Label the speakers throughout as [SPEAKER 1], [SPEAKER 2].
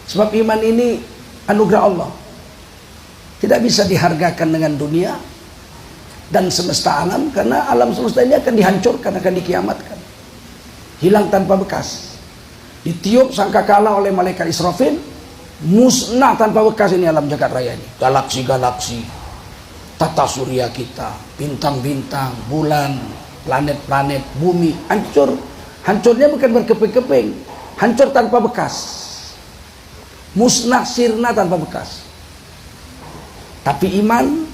[SPEAKER 1] Sebab iman ini anugerah Allah, tidak bisa dihargakan dengan dunia dan semesta alam, karena alam semesta ini akan dihancurkan, akan dikiamatkan, hilang tanpa bekas. Ditiup sangkakala oleh malaikat Israfil, musnah tanpa bekas ini alam jagat raya ini. Galaksi-galaksi, tata surya kita, bintang-bintang, bulan, planet-planet, bumi, hancur. Hancurnya bukan berkeping-keping, hancur tanpa bekas, musnah sirna tanpa bekas. Tapi iman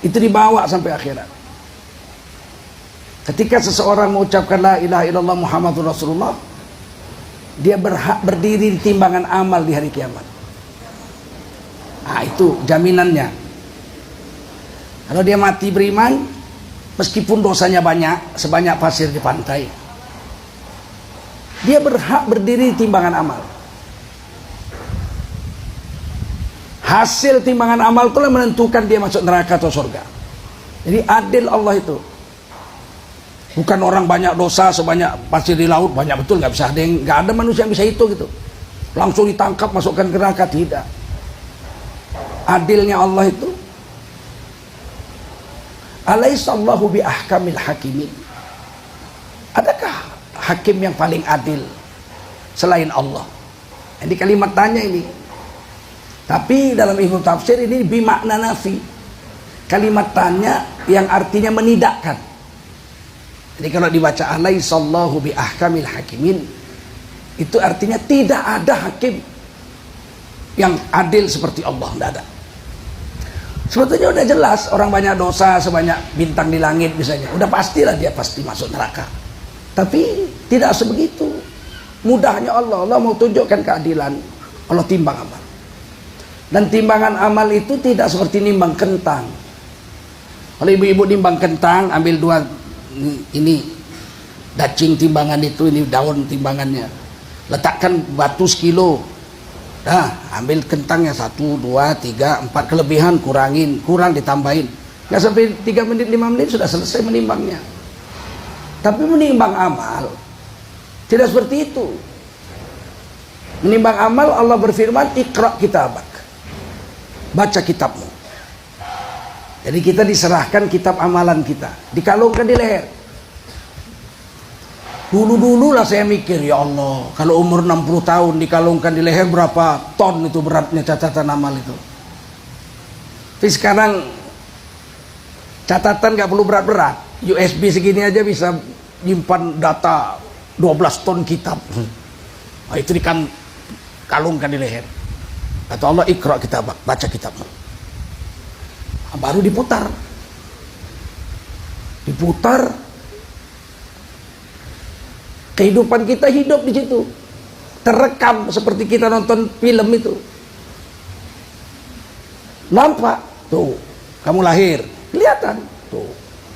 [SPEAKER 1] itu dibawa sampai akhirat. Ketika seseorang mengucapkan la ilaha illallah Muhammadur Rasulullah, dia berhak berdiri di timbangan amal di hari kiamat. Nah, itu jaminannya. Kalau dia mati beriman, meskipun dosanya banyak, sebanyak pasir di pantai, dia berhak berdiri di timbangan amal. Hasil timbangan amal itulah menentukan dia masuk neraka atau surga. Jadi adil Allah itu. Bukan orang banyak dosa sebanyak pasir di laut, banyak betul, nggak bisa ada yang, nggak ada manusia yang bisa itu gitu. Langsung ditangkap masukkan ke neraka, tidak. Adilnya Allah itu. Alaihissallahu bi ahkamil hakimin. Adakah hakim yang paling adil selain Allah? Jadi kalimat tanya ini. Tapi dalam ilmu tafsir ini bimakna nafi. Kalimat tanya yang artinya menidakkan. Jadi kalau dibaca alaihissallahu bi ahkamil hakimin, itu artinya tidak ada hakim yang adil seperti Allah, tidak ada. Sebetulnya udah jelas, orang banyak dosa sebanyak bintang di langit misalnya, udah pastilah dia pasti masuk neraka. Tapi tidak sebegitu mudahnya Allah. Allah mau tunjukkan keadilan, Allah timbang amal. Dan timbangan amal itu tidak seperti nimbang kentang. Kalau ibu-ibu nimbang kentang, ambil dua ini dacing timbangan itu, ini daun timbangannya, letakkan batu sekilo, dah ambil kentangnya 1, 2, 3, 4, kelebihan kurangin, kurang ditambahin, nggak sampai 3 menit 5 menit sudah selesai menimbangnya. Tapi menimbang amal tidak seperti itu. Menimbang amal, Allah berfirman iqra kitabak, baca kitabmu. Jadi kita diserahkan kitab amalan kita, dikalungkan di leher. Dulu-dulu lah saya mikir, ya Allah, kalau umur 60 tahun dikalungkan di leher, berapa ton itu beratnya catatan amal itu. Tapi sekarang catatan gak perlu berat-berat, USB segini aja bisa nyimpan data 12 ton kitab. Nah, itu dikalungkan di leher. Kata Allah, iqra kitabak, baca kitabmu. Baru diputar, kehidupan kita hidup di situ, terekam seperti kita nonton film itu. Nampak tuh, kamu lahir, kelihatan tuh,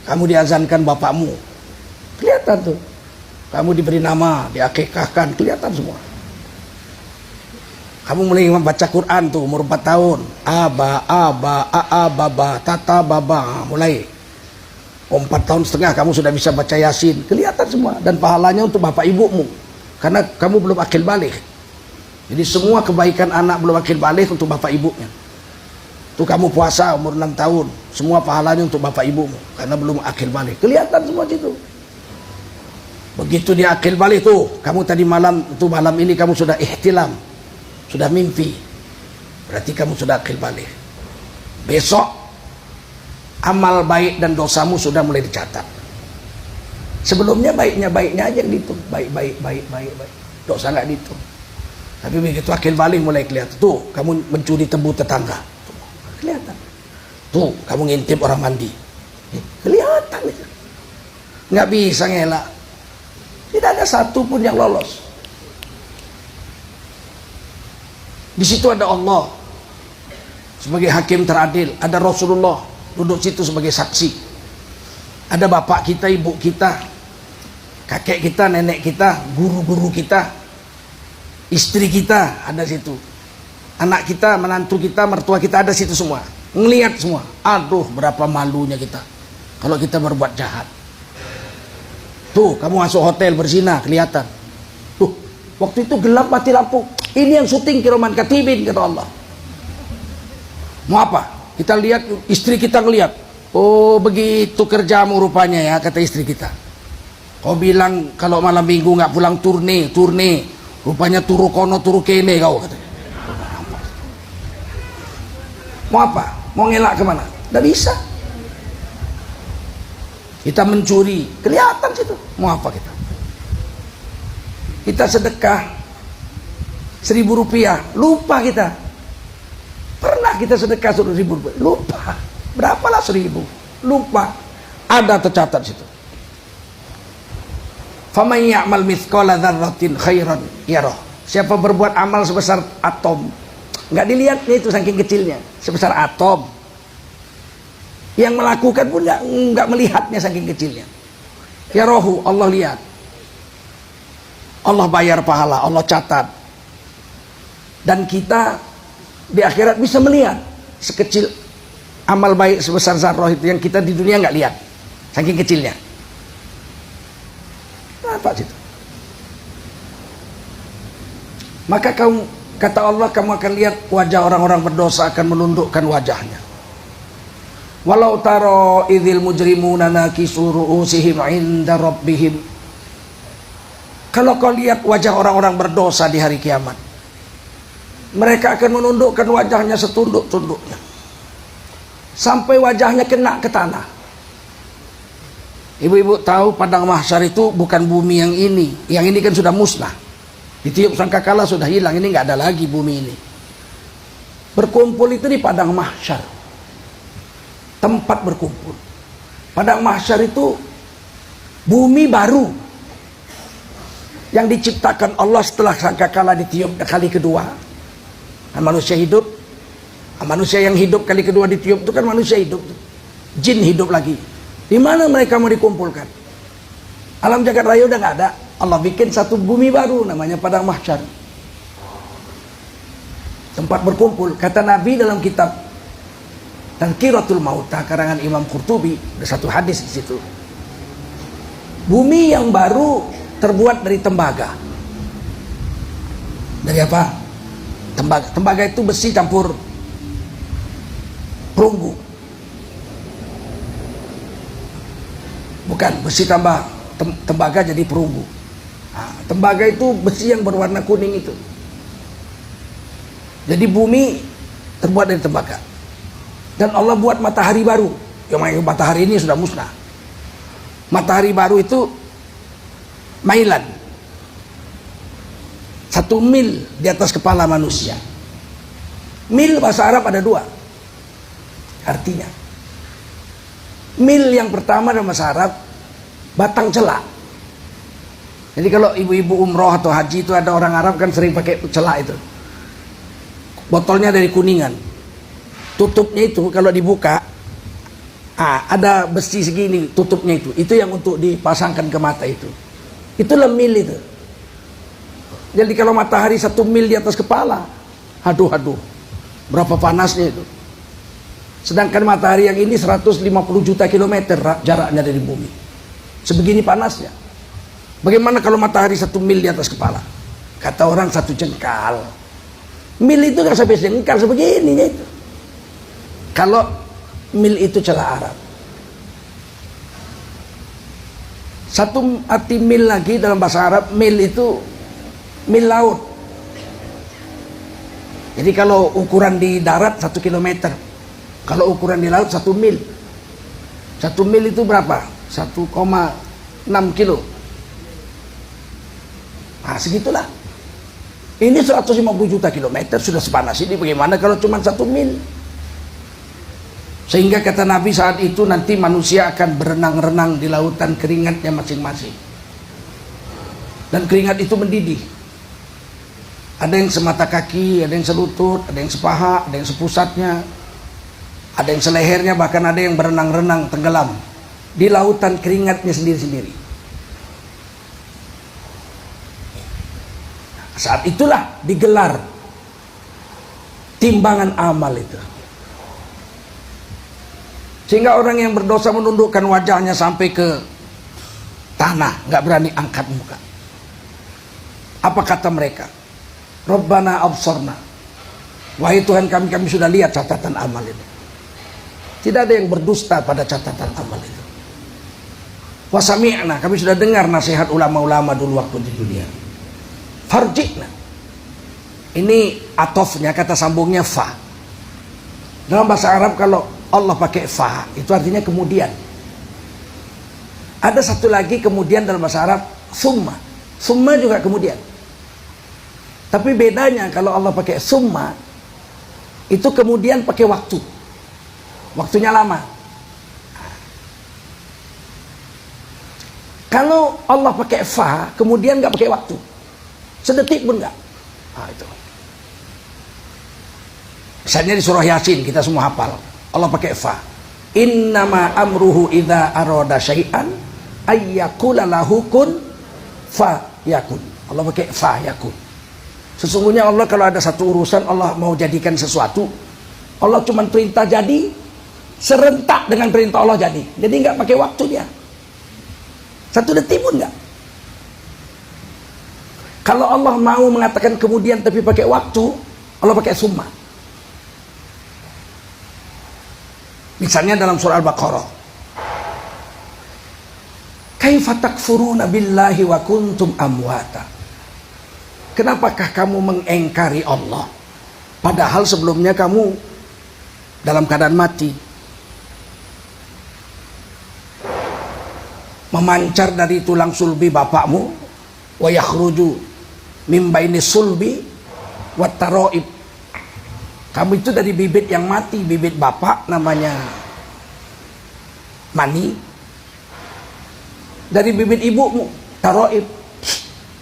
[SPEAKER 1] kamu diazankan bapakmu, kelihatan tuh, kamu diberi nama, diakikahkan, kelihatan semua. Kamu mulai membaca Quran tuh umur 4 tahun. Aba, baba, tata, baba. Mulai. 4 tahun setengah kamu sudah bisa baca Yasin. Kelihatan semua. Dan pahalanya untuk bapak ibumu. Karena kamu belum akil balik. Jadi semua kebaikan anak belum akil balik untuk bapak ibunya. Tuh kamu puasa umur 6 tahun. Semua pahalanya untuk bapak ibumu. Karena belum akil balik. Kelihatan semua situ. Begitu dia akil balik tuh. Kamu tadi malam, tuh malam ini kamu sudah ihtilam. Sudah mimpi, berarti kamu sudah akil balik. Besok amal baik dan dosamu sudah mulai dicatat. Sebelumnya baiknya aja dihitung, baik. Dosa nggak dihitung. Tapi begitu akil balik mulai kelihatan. Tuh, kamu mencuri tebu tetangga, tuh, kelihatan. Tuh, kamu ngintip orang mandi, kelihatan. Nggak bisa ngelak. Tidak ada satu pun yang lolos. Di situ ada Allah sebagai hakim teradil, ada Rasulullah duduk situ sebagai saksi, ada bapak kita, ibu kita, kakek kita, nenek kita, guru-guru kita, istri kita ada situ, anak kita, menantu kita, mertua kita ada situ semua, ngelihat semua. Aduh, berapa malunya kita kalau kita berbuat jahat. Tuh, kamu masuk hotel berzina, kelihatan. Tuh, waktu itu gelap, mati lampu, Ini yang syuting kiraman katibin, kata Allah. Mau apa? Kita lihat, istri kita ngelihat. Oh begitu kerjamu rupanya ya, kata istri kita. Kau bilang kalau malam minggu nggak pulang turne. Rupanya turu kono turu kene kau, katanya. Mau apa? Mau ngelak kemana? Nggak bisa. Kita mencuri, kelihatan situ. Mau apa kita? Kita sedekah 1.000 rupiah, lupa kita. Pernah kita sedekah 1.000 rupiah, lupa. Berapalah 1.000? Lupa. Ada tercatat situ. Faman ya'mal mithqala dzarratin khairan yarah. Siapa berbuat amal sebesar atom, nggak dilihatnya itu saking kecilnya, sebesar atom. Yang melakukan pun nggak melihatnya saking kecilnya. Yarahu, Allah lihat. Allah bayar pahala, Allah catat. Dan kita di akhirat bisa melihat sekecil amal baik sebesar zarrah itu yang kita di dunia nggak lihat, saking kecilnya. Apa situ? Maka kamu, kata Allah, kamu akan lihat wajah orang-orang berdosa akan menundukkan wajahnya. Walau taro idzil mujrimuna nakisu ru'usihim 'inda rabbihim. Kalau kau lihat wajah orang-orang berdosa di hari kiamat, mereka akan menundukkan wajahnya setunduk-tunduknya sampai wajahnya kena ke tanah. Ibu-ibu tahu padang mahsyar itu bukan bumi yang ini. Yang ini kan sudah musnah. Ditiup sangkakala sudah hilang. Ini nggak ada lagi bumi ini. Berkumpul itu di padang mahsyar. Tempat berkumpul. Padang mahsyar itu bumi baru yang diciptakan Allah setelah sangkakala ditiup kali kedua. Nah, manusia hidup. Nah, manusia yang hidup kali kedua ditiup itu kan manusia hidup. Jin hidup lagi. Di mana mereka mau dikumpulkan? Alam jagat raya udah nggak ada. Allah bikin satu bumi baru namanya padang mahsyar. Tempat berkumpul. Kata Nabi dalam kitab Tazkiratul Mauta karangan Imam Qurtubi, ada satu hadis di situ. Bumi yang baru terbuat dari tembaga. Dari apa? Tembaga. Tembaga itu besi campur perunggu. Bukan, besi tambah tembaga jadi perunggu. Nah, tembaga itu besi yang berwarna kuning itu. Jadi bumi terbuat dari tembaga. Dan Allah buat matahari baru. Yang matahari ini sudah musnah. Matahari baru itu mailan 1 mil di atas kepala manusia. Mil bahasa Arab ada 2 artinya. Mil yang pertama dalam bahasa Arab batang celak. Jadi kalau ibu-ibu umroh atau haji itu ada orang Arab kan sering pakai celak itu. Botolnya dari kuningan. Tutupnya itu kalau dibuka ada besi segini tutupnya itu. Itu yang untuk dipasangkan ke mata itu. Itulah mil itu. Jadi kalau matahari 1 mil di atas kepala, aduh, berapa panasnya itu. Sedangkan matahari yang ini 150 juta kilometer jaraknya dari bumi. Sebegini panasnya. Bagaimana kalau matahari 1 mil di atas kepala? Kata orang 1 jengkal. Mil itu kan sampai jengkal sebegininya itu. Kalau mil itu celah Arab. 1 arti mil lagi dalam bahasa Arab, mil itu mil laut. Jadi kalau ukuran di darat 1 kilometer. Kalau ukuran di laut 1 mil. 1 mil itu berapa? 1,6 kilo. Nah segitulah. Ini 150 juta kilometer sudah sepanas ini. Bagaimana kalau cuma 1 mil? Sehingga kata Nabi saat itu nanti manusia akan berenang-renang di lautan keringatnya masing-masing. Dan keringat itu mendidih. Ada yang semata kaki, ada yang selutut, ada yang sepaha, ada yang sepusatnya. Ada yang selehernya, bahkan ada yang berenang-renang tenggelam di lautan keringatnya sendiri-sendiri. Saat itulah digelar timbangan amal itu. Sehingga orang yang berdosa menundukkan wajahnya sampai ke tanah, nggak berani angkat muka. Apa kata mereka? Rabbana absarna. Wahai Tuhan kami, kami sudah lihat catatan amal ini. Tidak ada yang berdusta pada catatan amal itu. Wa sami'na, kami sudah dengar nasihat ulama-ulama dulu waktu di dunia. Farji'na. Ini atofnya, kata sambungnya fa. Dalam bahasa Arab kalau Allah pakai fa, itu artinya kemudian. Ada satu lagi kemudian dalam bahasa Arab, summa. Summa juga kemudian. Tapi bedanya kalau Allah pakai summa, itu kemudian pakai waktu. Waktunya lama. Kalau Allah pakai fa, kemudian nggak pakai waktu. Sedetik pun nggak. Nah, itu. Misalnya di surah Yasin, kita semua hafal. Allah pakai fa. Innama amruhu idza arada syai'an ayyakula lahu kun fa yakun. Allah pakai fa yakun. Sesungguhnya Allah kalau ada satu urusan Allah mau jadikan sesuatu, Allah cuma perintah jadi, serentak dengan perintah Allah jadi. Jadi nggak pakai waktu dia. Satu detik pun nggak. Kalau Allah mau mengatakan kemudian tapi pakai waktu, Allah pakai summa. Misalnya dalam surah Al-Baqarah, kaifa takfuruna billahi wa kuntum amwata. Kenapakah kamu mengingkari Allah padahal sebelumnya kamu dalam keadaan mati? Memancar dari tulang sulbi bapakmu, wa yakhruju mim baini sulbi wat taraib. Kamu itu dari bibit yang mati, bibit bapak namanya mani. Dari bibit ibumu, taraib,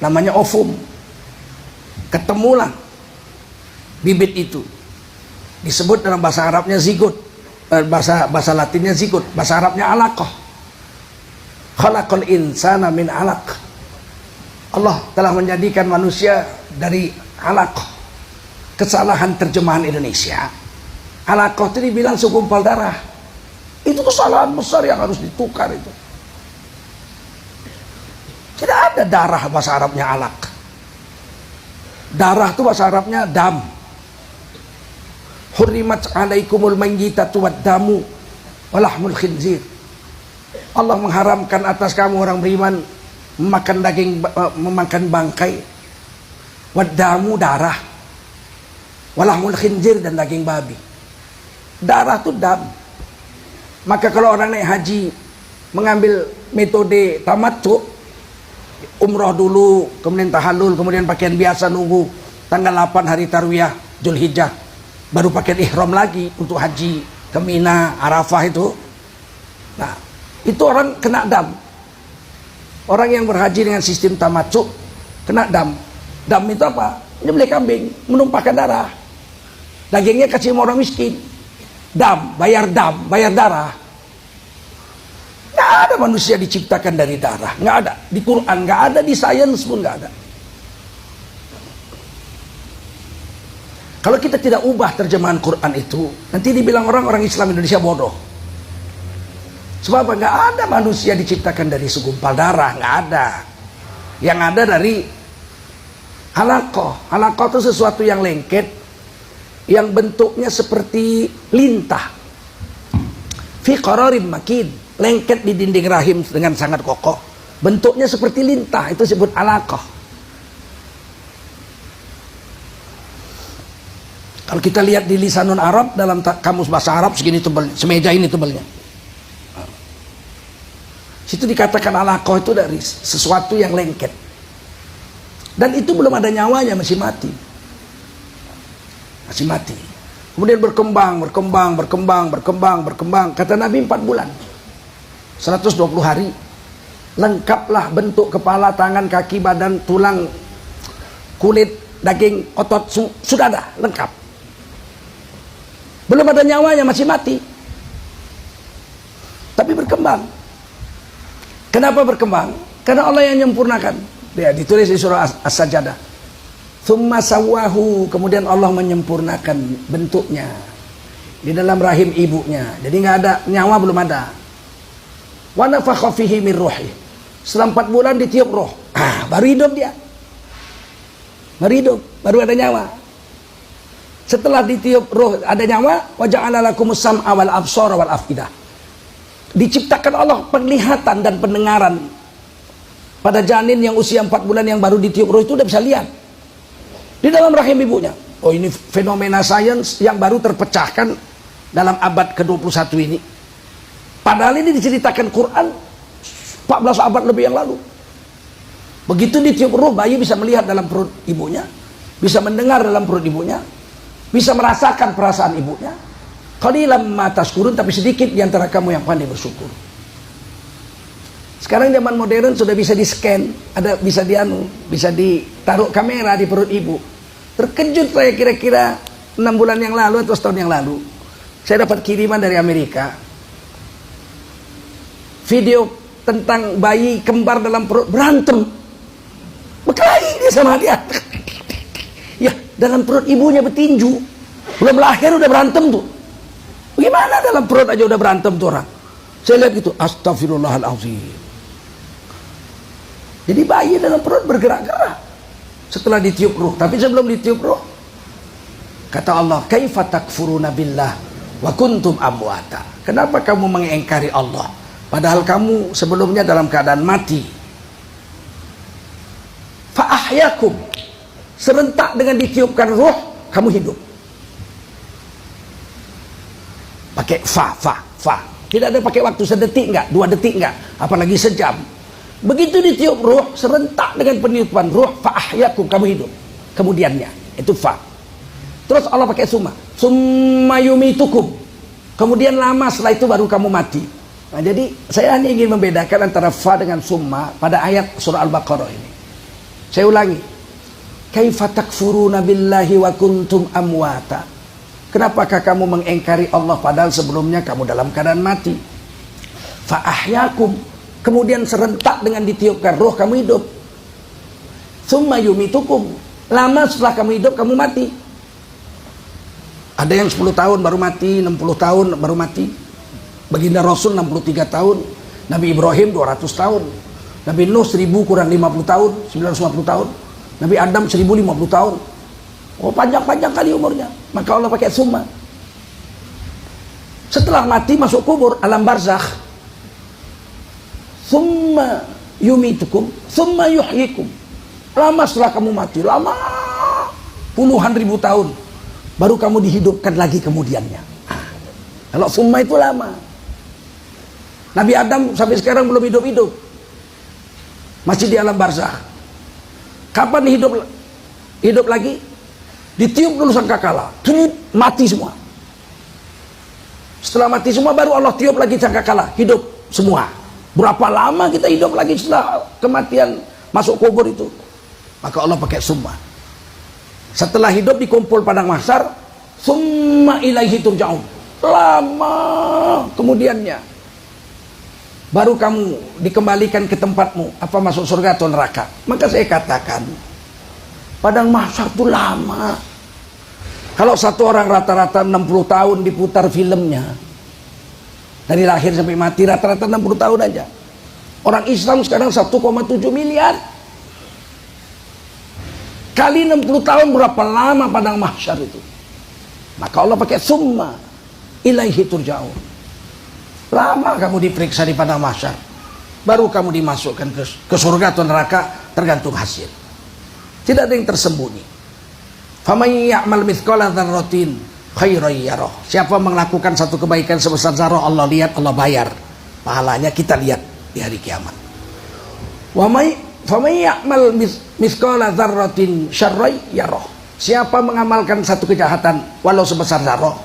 [SPEAKER 1] namanya ovum. Ketemulah bibit itu. Disebut dalam bahasa Arabnya zigot, bahasa Latinnya zigot, bahasa Arabnya alaqah. Khalaqal insana min alaq. Allah telah menjadikan manusia dari alaqah. Kesalahan terjemahan Indonesia, alaqah itu dibilang segumpal darah. Itu kesalahan besar yang harus ditukar itu. Tidak ada darah bahasa Arabnya alaq. Darah itu bahasa Arabnya dam. Hurrimat alaikumul mayyitatu wad damu walahmul khinzir. Allah mengharamkan atas kamu orang beriman memakan daging, memakan bangkai. Wad damu darah. Walahmul khinzir dan daging babi. Darah itu dam. Maka kalau orang naik haji mengambil metode tamattu, umroh dulu, kemudian tahallul, kemudian pakaian biasa nunggu tanggal 8 hari Tarwiyah Zulhijjah, baru pakaian ihram lagi untuk haji ke Mina, Arafah itu. Nah, itu orang kena dam. Orang yang berhaji dengan sistem tamattu kena dam. Dam itu apa? Nyembelih kambing, menumpahkan darah. Dagingnya kasih sama orang miskin. Dam, bayar darah. Nggak ada manusia diciptakan dari darah, nggak ada di Quran, nggak ada di sains pun nggak ada. Kalau kita tidak ubah terjemahan Quran itu, nanti dibilang orang Islam Indonesia bodoh. Sebab apa? Nggak ada manusia diciptakan dari segumpal darah, nggak ada. Yang ada dari alaqah. Alaqah itu sesuatu yang lengket, yang bentuknya seperti lintah. Fi qararin makin, lengket di dinding rahim dengan sangat kokoh. Bentuknya seperti lintah, itu disebut alaqah. Kalau kita lihat di Lisanul Arab, dalam kamus bahasa Arab segini tebalnya, semeja ini tebalnya. Situ dikatakan alaqah itu dari sesuatu yang lengket. Dan itu belum ada nyawanya, masih mati. Masih mati. Kemudian berkembang. Kata Nabi 4 bulan. 120 hari. Lengkaplah bentuk kepala, tangan, kaki, badan, tulang, kulit, daging, otot, sudah ada, lengkap. Belum ada nyawanya, masih mati. Tapi berkembang. Kenapa berkembang? Karena Allah yang menyempurnakan. Ya, ditulis di surah As-Sajdah. Tsumma sawwahu, kemudian Allah menyempurnakan bentuknya di dalam rahim ibunya. Jadi nggak ada nyawa, belum ada. Wa nafakha fihi min ruhi. Setelah 4 bulan ditiup roh. Baru hidup dia. baru hidup, baru ada nyawa. Setelah ditiup ruh ada nyawa, wa ja'ala lakumus sam'a wal absara wal afidah. Diciptakan Allah penglihatan dan pendengaran. Pada janin yang usia 4 bulan yang baru ditiup ruh itu udah bisa lihat di dalam rahim ibunya. Oh, ini fenomena sains yang baru terpecahkan dalam abad ke-21 ini. Padahal ini diceritakan Quran 14 abad lebih yang lalu. Begitu ditiup ruh, bayi bisa melihat dalam perut ibunya, bisa mendengar dalam perut ibunya, bisa merasakan perasaan ibunya. Qalilan ma tashkurun, tapi sedikit di antara kamu yang pandai bersyukur. Sekarang zaman modern sudah bisa di-scan, bisa ditaruh kamera di perut ibu. Terkejut saya kira-kira 6 bulan yang lalu atau setahun yang lalu. Saya dapat kiriman dari Amerika. Video tentang bayi kembar dalam perut berantem. Berkelahi dia sama dia. Ya, dalam perut ibunya bertinju. Belum lahir udah berantem tuh. Bagaimana dalam perut aja udah berantem tuh orang. Saya lihat gitu, astagfirullahaladzim. Jadi bayi dalam perut bergerak-gerak setelah ditiup ruh. Tapi sebelum ditiup ruh, kata Allah, kaifa takfuruna billah wa kuntum amwata. Kenapa kamu mengingkari Allah padahal kamu sebelumnya dalam keadaan mati? Fa ahyakum, serentak dengan ditiupkan ruh kamu hidup. Pakai fa. Tidak ada pakai waktu sedetik enggak, 2 detik enggak, apalagi sejam. Begitu ditiup ruh, serentak dengan peniupan ruh, fa ahyakum, kamu hidup. Kemudiannya, itu fa. Terus Allah pakai summa yumitukum. Kemudian lama setelah itu baru kamu mati. Nah, jadi saya hanya ingin membedakan antara fa dengan summa pada ayat surah Al-Baqarah ini. Saya ulangi. Kaifa takfuruna billahi wa kuntum amwata. Kenapakah kamu mengingkari Allah padahal sebelumnya kamu dalam keadaan mati? Fa ahyakum, kemudian serentak dengan ditiupkan roh kamu hidup. Summa yumitukum, lama setelah kamu hidup kamu mati. Ada yang 10 tahun baru mati, 60 tahun baru mati. Baginda Rasul 63 tahun, Nabi Ibrahim 200 tahun, Nabi Nuh 1000 kurang 50 tahun, 950 tahun, Nabi Adam 1050 tahun. Oh, panjang-panjang kali umurnya. Maka Allah pakai summa. Setelah mati masuk kubur, alam barzakh. Summa yumitukum, summa yuhyikum. Lama setelah kamu mati, lama puluhan ribu tahun, baru kamu dihidupkan lagi kemudiannya. Kalau summa itu lama. Nabi Adam sampai sekarang belum hidup-hidup, masih di alam barzakh. Kapan hidup lagi? Ditiup dulu sangkakala, mati semua. Setelah mati semua baru Allah tiup lagi sangkakala, hidup semua. Berapa lama kita hidup lagi setelah kematian masuk kubur itu? Maka Allah pakai summa. Setelah hidup dikumpul padang mahsyar, summa ilaihi turja'un. Lama kemudiannya baru kamu dikembalikan ke tempatmu, apa masuk surga atau neraka. Maka saya katakan, padang mahsyar itu lama. Kalau satu orang rata-rata 60 tahun diputar filmnya, dari lahir sampai mati rata-rata 60 tahun aja. Orang Islam sekarang 1,7 miliar. Kali 60 tahun berapa lama padang mahsyar itu? Maka Allah pakai summa ilaihi turja'un. Lama kamu diperiksa di padang mahsyar, baru kamu dimasukkan ke surga atau neraka, tergantung hasil. Tidak ada yang tersembunyi. Faman ya'mal mithqala dzarratin khairan yarah. Siapa melakukan satu kebaikan sebesar zarah, Allah lihat, Allah bayar. Pahalanya kita lihat di hari kiamat. Faman ya'mal mithqala dzarratin syarran yarah. Siapa mengamalkan satu kejahatan walau sebesar zarah,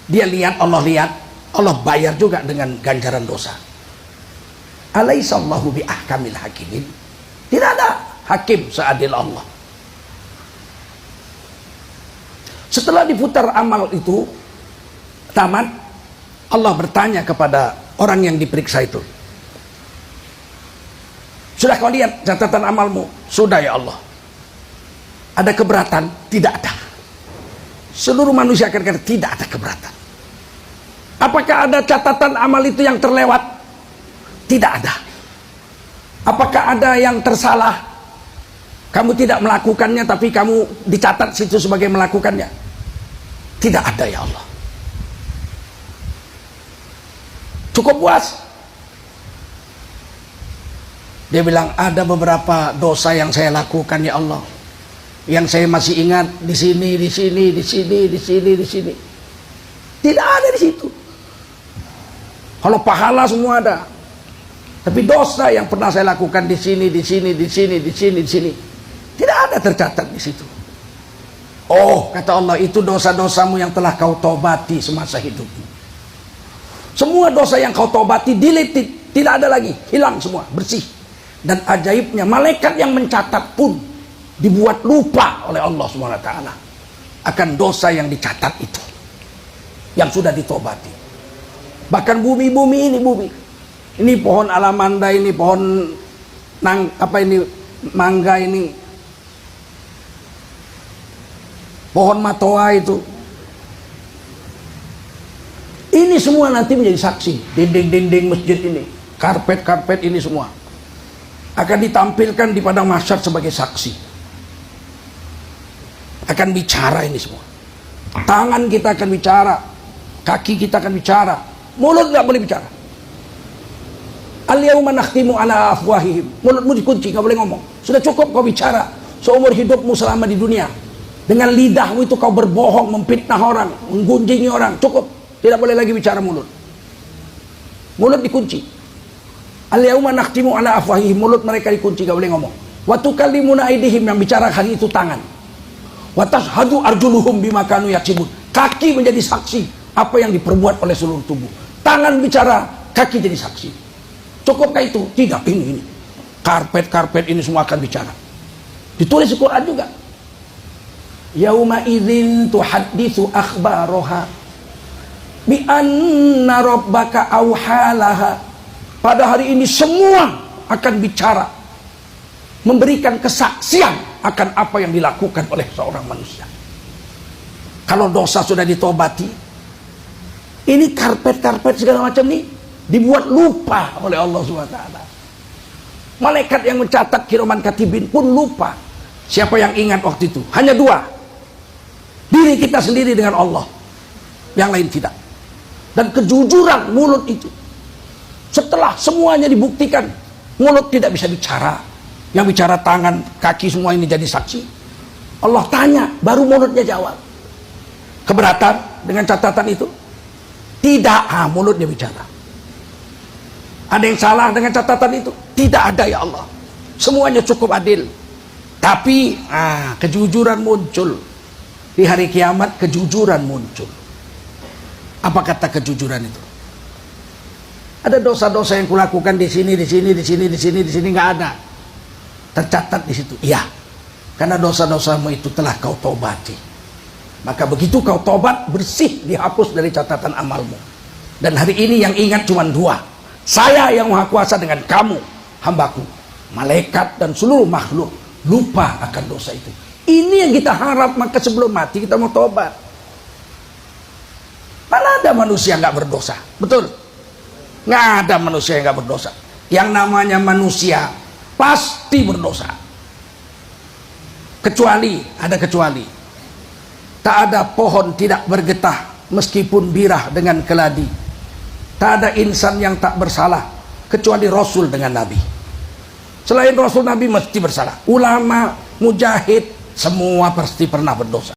[SPEAKER 1] dia lihat, Allah bayar juga dengan ganjaran dosa. Alaihissallahu bi ahkamil hakimin. Tidak ada hakim seadil Allah. Setelah diputar amal itu tamat, Allah bertanya kepada orang yang diperiksa itu, sudah kau lihat catatan amalmu? Sudah ya Allah. Ada keberatan? Tidak ada. Seluruh manusia akan kata tidak ada keberatan. Apakah ada catatan amal itu yang terlewat? Tidak ada. Apakah ada yang tersalah? Kamu tidak melakukannya tapi kamu dicatat situ sebagai melakukannya. Tidak ada ya Allah. Cukup puas. Dia bilang, ada beberapa dosa yang saya lakukan ya Allah, yang saya masih ingat di sini, di sini, di sini, di sini, di sini. Tidak ada di situ. Kalau pahala semua ada. Tapi dosa yang pernah saya lakukan di sini, di sini, di sini, di sini, di sini, tidak ada tercatat di situ. Oh, kata Allah, itu dosa-dosamu yang telah kau tobati semasa hidupmu. Semua dosa yang kau tobati deleted, tidak ada lagi, hilang semua, bersih. Dan ajaibnya, malaikat yang mencatat pun dibuat lupa oleh Allah SWT akan dosa yang dicatat itu, yang sudah ditobati. Bahkan bumi-bumi ini pohon alamanda, ini pohon mangga, ini pohon matoa itu. Ini semua nanti menjadi saksi. Dinding-dinding masjid ini, karpet-karpet ini semua akan ditampilkan di padang mahsyar sebagai saksi. Akan bicara ini semua. Tangan kita akan bicara, kaki kita akan bicara, mulut nggak boleh bicara. Al-yawma nakhtimu ala afwahihim. Mulutmu dikunci, nggak boleh ngomong. Sudah cukup kau bicara seumur hidupmu selama di dunia. Dengan lidahmu itu kau berbohong, memfitnah orang, menggunjingi orang. Cukup, tidak boleh lagi bicara mulut. Mulut dikunci. Al-yawma nakhtimu ala afwahihim. Mulut mereka dikunci, nggak boleh ngomong. Wa tukallimuna aydihim, yang bicara hari itu tangan. Wa tashhadu arjuluhum bima kanu yaksibun. Kaki menjadi saksi apa yang diperbuat oleh seluruh tubuh. Tangan bicara, kaki jadi saksi. Cukupkah itu? Tidak, ini. Karpet-karpet ini semua akan bicara. Ditulis di Quran juga. Yauma idzin tuhadditsu akhbaraha bi anna rabbaka auhalaha. Pada hari ini semua akan bicara, memberikan kesaksian akan apa yang dilakukan oleh seorang manusia. Kalau dosa sudah ditobati, ini karpet-karpet segala macam ini dibuat lupa oleh Allah SWT. Malaikat yang mencatat kiraman katibin pun lupa. Siapa yang ingat waktu itu? Hanya dua. Diri kita sendiri dengan Allah. Yang lain tidak. Dan kejujuran mulut itu. Setelah semuanya dibuktikan, mulut tidak bisa bicara. Yang bicara tangan, kaki, semua ini jadi saksi. Allah tanya, baru mulutnya jawab. Keberatan dengan catatan itu? Tidak, mulutnya bicara. Ada yang salah dengan catatan itu? Tidak ada ya Allah. Semuanya cukup adil. Tapi kejujuran muncul. Di hari kiamat kejujuran muncul. Apa kata kejujuran itu? Ada dosa-dosa yang kulakukan di sini, di sini, di sini, di sini, di sini, nggak ada. Tercatat di situ. Iya. Karena dosa-dosamu itu telah kau tobati. Maka begitu kau tobat, bersih, dihapus dari catatan amalmu. Dan hari ini yang ingat cuma dua. Saya yang maha kuasa dengan kamu, hambaku. Malaikat dan seluruh makhluk lupa akan dosa itu. Ini yang kita harap, maka sebelum mati kita mau tobat. Mana ada manusia nggak berdosa? Betul? Nggak ada manusia yang nggak berdosa. Yang namanya manusia pasti berdosa. Kecuali, ada kecuali. Tak ada pohon tidak bergetah meskipun birah dengan keladi. Tak ada insan yang tak bersalah kecuali Rasul dengan Nabi. Selain Rasul, Nabi mesti bersalah. Ulama, mujahid, semua pasti pernah berdosa.